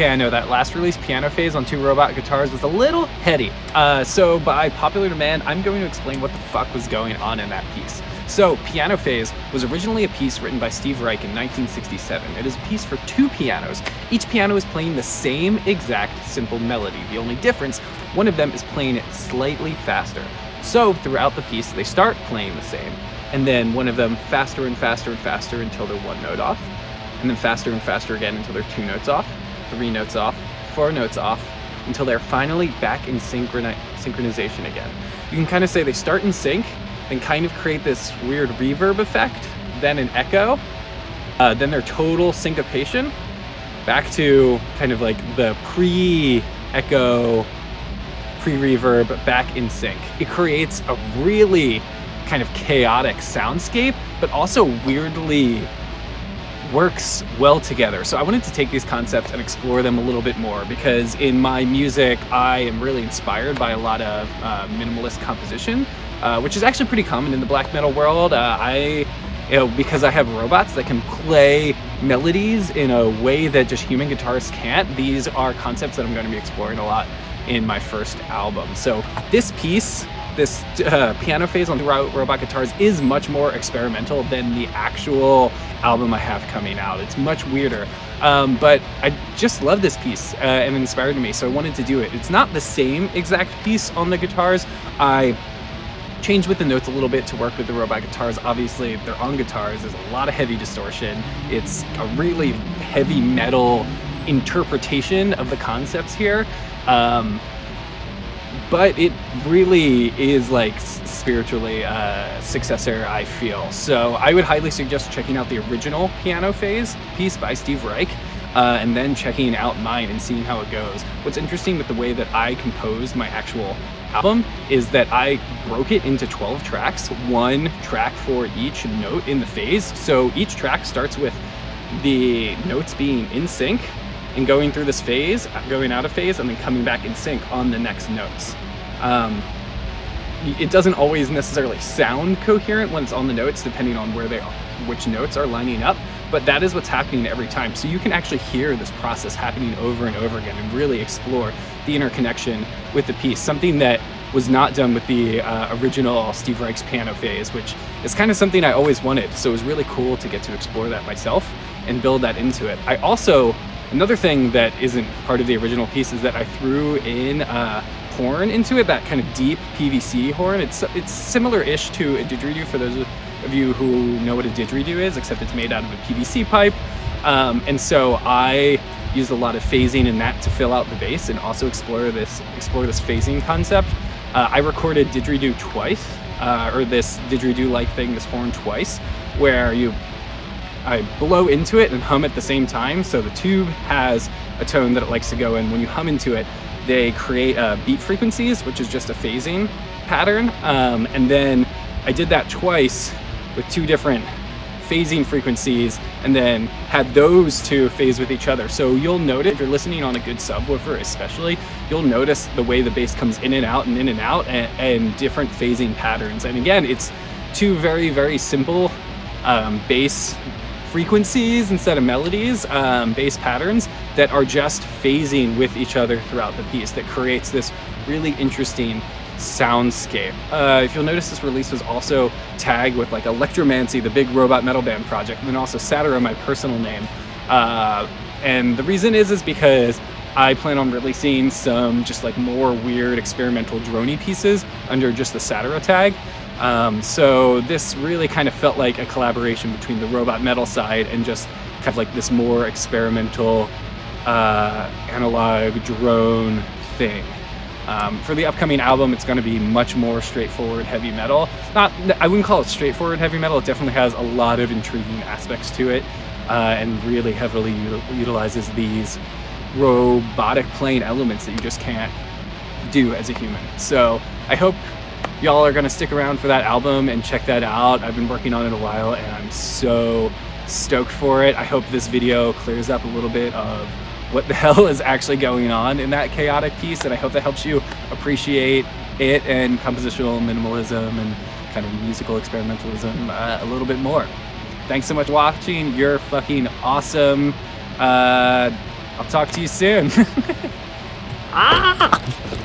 Okay, I know that last release piano phase on 2 robot guitars was a little heady. So by popular demand, I'm going to explain what the fuck was going on in that piece. So Piano Phase was originally a piece written by Steve Reich in 1967. It is a piece for 2 pianos. Each piano is playing the same exact simple melody. The only difference, one of them is playing it slightly faster. So throughout the piece, they start playing the same, and then one of them faster and faster and faster until they're 1 note off, and then faster and faster again until they're 2 notes off, 3 notes off, 4 notes off, until they're finally back in synchronization again. You can kind of say they start in sync, then kind of create this weird reverb effect, then an echo, then their total syncopation, back to kind of like the pre-echo, pre-reverb, back in sync. It creates a really kind of chaotic soundscape, but also weirdly works well together. So I wanted to take these concepts and explore them a little bit more, because in my music, I am really inspired by a lot of minimalist composition, which is actually pretty common in the black metal world. Because I have robots that can play melodies in a way that just human guitarists can't, these are concepts that I'm going to be exploring a lot in my first album. So this piece, this piano phase on the robot guitars, is much more experimental than the actual album I have coming out. It's much weirder, but I just love this piece and it inspired me, so I wanted to do it. It's not the same exact piece on the guitars. I changed with the notes a little bit to work with the robot guitars. Obviously, they're on guitars. There's a lot of heavy distortion. It's a really heavy metal interpretation of the concepts here. But it really is like spiritually a successor, I feel. So I would highly suggest checking out the original piano phase piece by Steve Reich, and then checking out mine and seeing how it goes. What's interesting with the way that I composed my actual album is that I broke it into 12 tracks, 1 track for each note in the phase. So each track starts with the notes being in sync and going through this phase, going out of phase, and then coming back in sync on the next notes. It doesn't always necessarily sound coherent when it's on the notes, depending on where they are, which notes are lining up, but that is what's happening every time. So you can actually hear this process happening over and over again and really explore the interconnection with the piece, something that was not done with the original Steve Reich's piano phase, which is kind of something I always wanted. So it was really cool to get to explore that myself and build that into it. I also, another thing that isn't part of the original piece is that I threw in horn into it, that kind of deep PVC horn. It's similar-ish to a didgeridoo, for those of you who know what a didgeridoo is, except it's made out of a PVC pipe. And so I used a lot of phasing in that to fill out the bass and also explore this phasing concept. I recorded didgeridoo twice, or this didgeridoo-like thing, this horn twice, where I blow into it and hum at the same time. So the tube has a tone that it likes to go in. When you hum into it, they create beat frequencies, which is just a phasing pattern. And then I did that twice with 2 different phasing frequencies, and then had those 2 phase with each other. So you'll notice, if you're listening on a good subwoofer especially, you'll notice the way the bass comes in and out and in and out, and different phasing patterns. And again, it's 2 very, very simple bass frequencies instead of melodies, bass patterns that are just phasing with each other throughout the piece that creates this really interesting soundscape. If you'll notice, this release was also tagged with like Electromancy, the big robot metal band project, and then also Satira, my personal name. And the reason is because I plan on releasing some just like more weird experimental droney pieces under just the Satira tag. So this really kind of felt like a collaboration between the robot metal side and just kind of like this more experimental analog drone thing. For the upcoming album, it's going to be much more straightforward heavy metal. I wouldn't call it straightforward heavy metal. It definitely has a lot of intriguing aspects to it, and really heavily utilizes these robotic playing elements that you just can't do as a human. So I hope y'all are going to stick around for that album and check that out. I've been working on it a while and I'm so stoked for it. I hope this video clears up a little bit of what the hell is actually going on in that chaotic piece, and I hope that helps you appreciate it and compositional minimalism and kind of musical experimentalism a little bit more. Thanks so much for watching. You're fucking awesome. I'll talk to you soon. Ah!